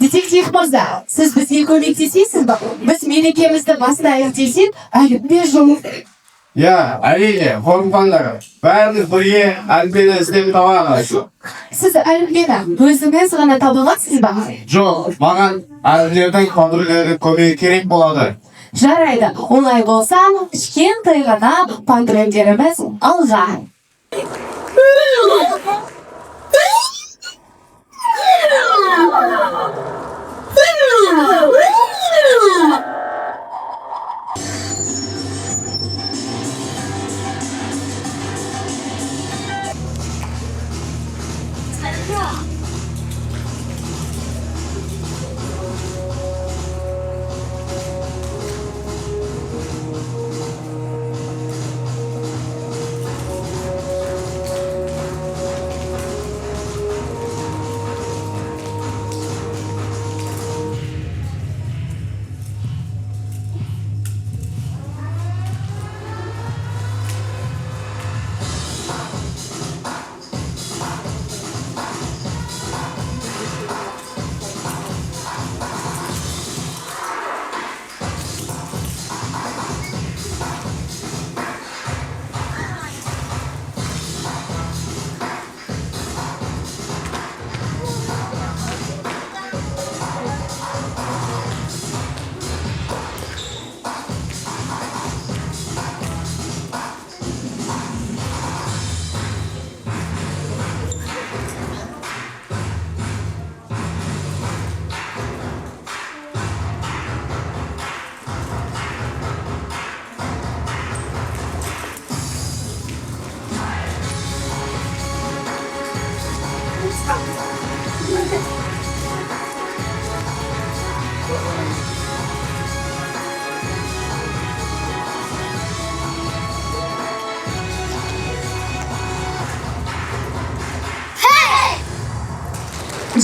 Detektiv mırza, siz bizga ko'maklashasizmi? Biz menekemizni boslaylik desak, Әліппе жоқ. Ya, әрине, қорықпаңдар. Бәріміз бірге әліппені іздеп табамыз. Siz Әліппені o'zingiz g'ana topa olasizmi? Жоқ, маған әліппелердің контрлері көмегі керек болады. Жарайды, олай болса, кішкентай ғана пантрендеріміз алға.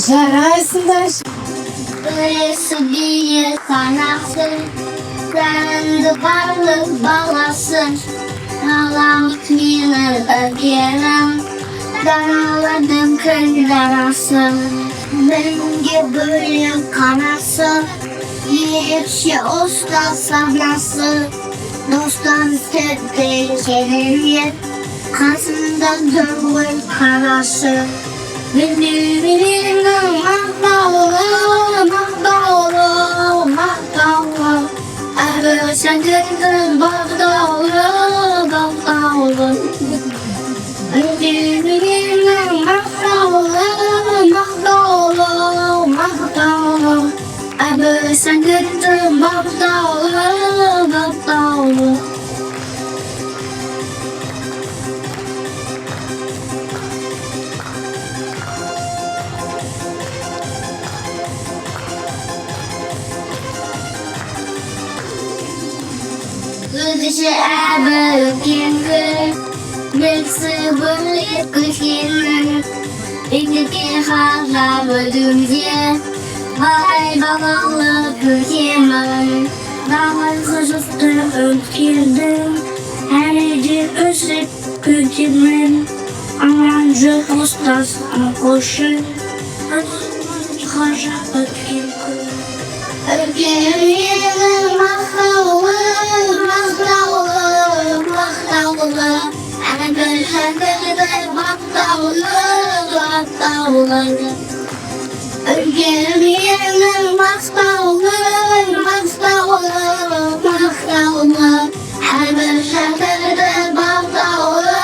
Жарайсыңдар. Birisi bir tanası, kendi varlık balası. Ağlamak meni ögerim, daraladım kırdarası. Menga bölüm kanası, yetişi usta sahnası. Dostan tedde kelini, kasında dövül karası. Benim mahtalı, sen gördün mahtalı. Benim mahtalı, sen gördün mahtalı. Kılıcı erkeğin, birisi böyle kışın. İki harcama dünya, hay balalı kışın. Dağlarsa justu ötkirdim, her gece özlep kışın. Amancı ustasına koşun, harca ötkirdim. Ötkirdim mahtalı. Ögemeyelim mahtalı. Her bir şehirde mahtalı.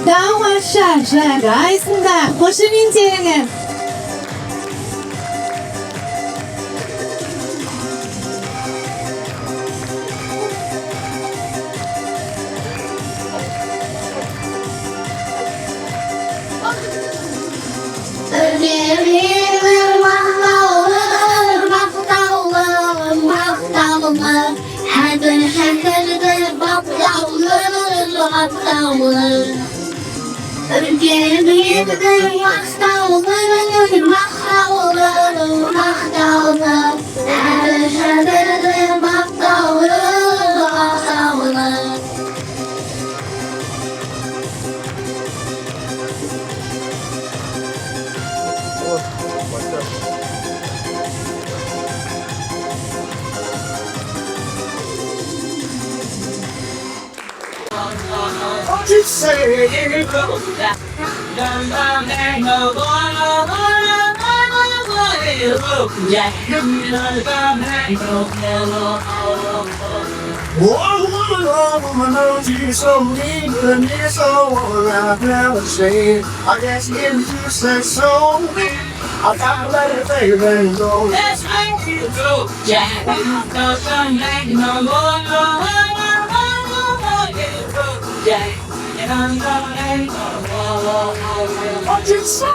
Тамаша, жарайсыңдар. Қошементеріңіз. Ögemeyelim mahtalı. Her bir şehirde mahtalı. Ögemeyelim mahtalı. Her bir şehirde mahtalı. What you say? Woman, knows you so mean, and you're so I've never seen. I guess if you say so, I gotta let it fade and go. Let's make it go, Jack. No, some make no more, no more, Jack. What you say?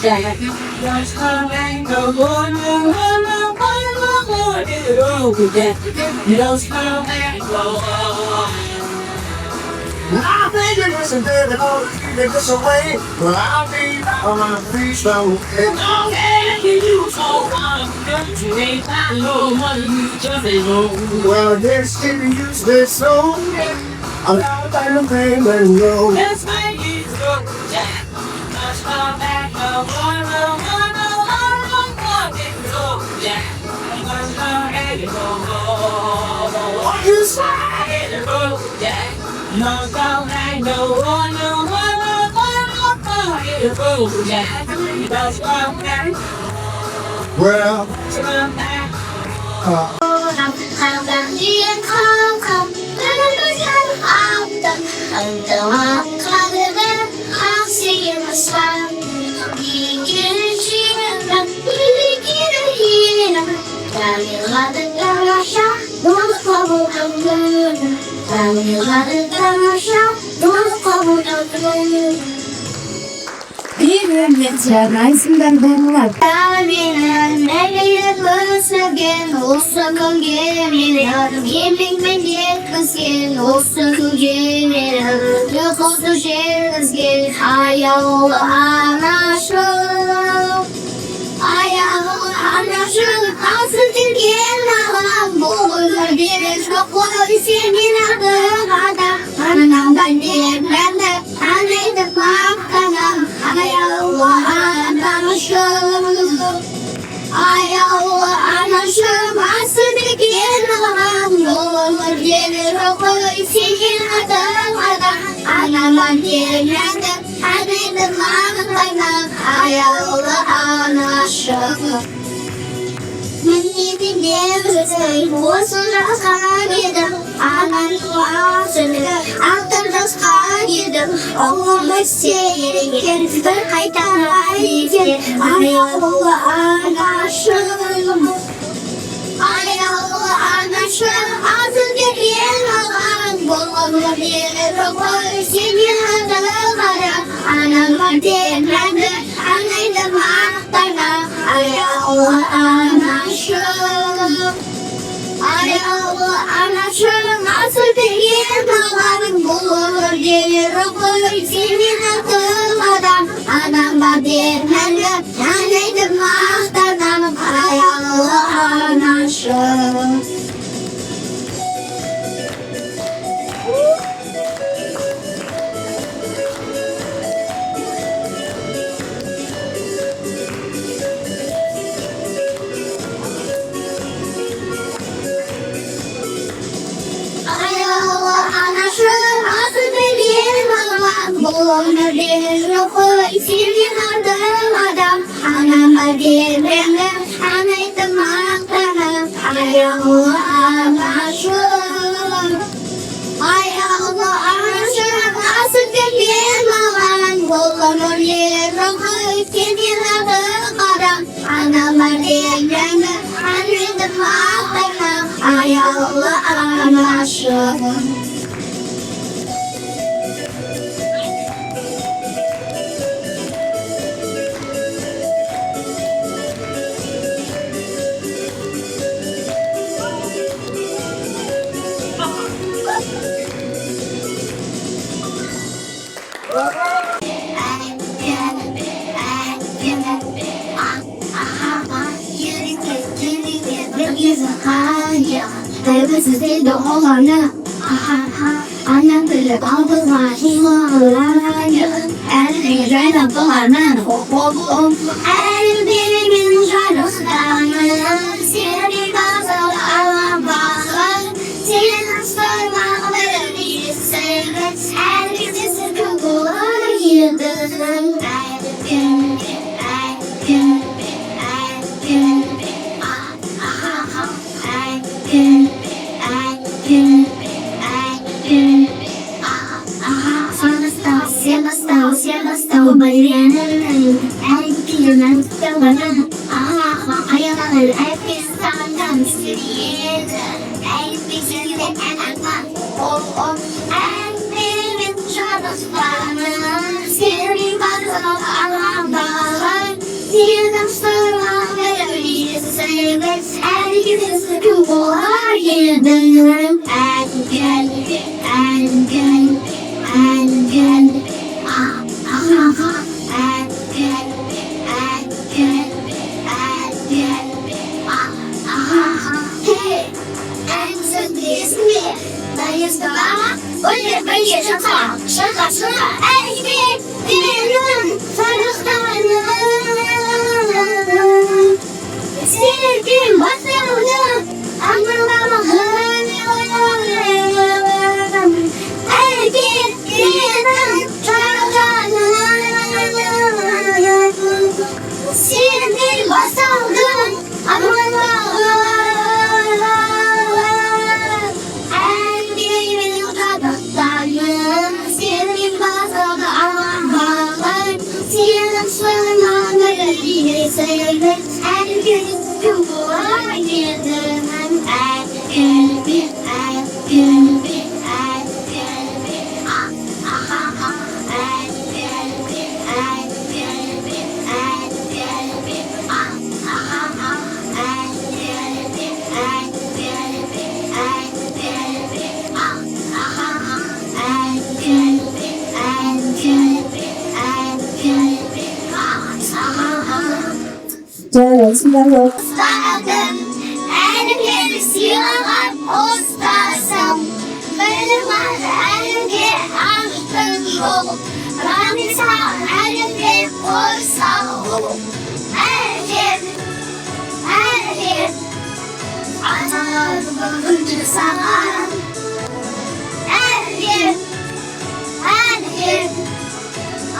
Jack. Just come and go, no more, Jack. Just come and go. I think you listen to the whole thing this away. Well, I'll be on my feet, so well, this if you use this song, I'll let them pay and go. Let's make it go, Jack. Let's come back, no more, Jack. Let's come and go. What you say? Jack. No, don't hang no one, Jack. Let's come back, Well, come back. hàng đàn điên không không lên đôi chân áo tận hàng đầu hàng khăn lên hàng xì mà sang đi kia chi nằm đi kia đi nằm ta mi la ta sha đúng có bộ đầu lên ta mi la ta sha đúng có bộ đầu lên Deepening жарайсыңдар балалар. Менің әлейді көрсіген осы күнге менің еңбекпен жеткізген осы күнге менің ұйқысы жеткізген аяулы анашым асыл келген ағам бұл өмірде жоқ қой сенен артық адам анамдан мәнді танитып мақтанам аяулы анашым асыл келген ағам бұл өмірде жоқ қой сенен артық адам анамдан мәнді танитып мақтанам аяулы анашым Many things wasn't as hard either. I'm not after the sky either. Oh, my saying, the height I get. I'm not sure. I'm not sure. I think it is a long voice in your mother. I'm not dead, and I the master. I'm not sure. I'm not sure. I'm so thinking I'm going to see me madam. I'm not dead, and I the master. I'm not sure. Всем осталось барьеры, Әліппемен тәуірім, аяғын әпес сағындан сүйеді. Әліппе сүйеді әнәңнан, Әліппемен жарыспаным, сенің базыңа алаңдаған, сенің сұрған білесің, Әліппесі кім болар едім. Әліппені сыйлаған ұстазым, білмей әліпке аштың жолым, Рахмет саған әліппе қойса олым. Әлем, аналарым бүгінгі саған. Әлем,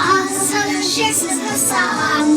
асыры шексіз саған.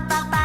pa pa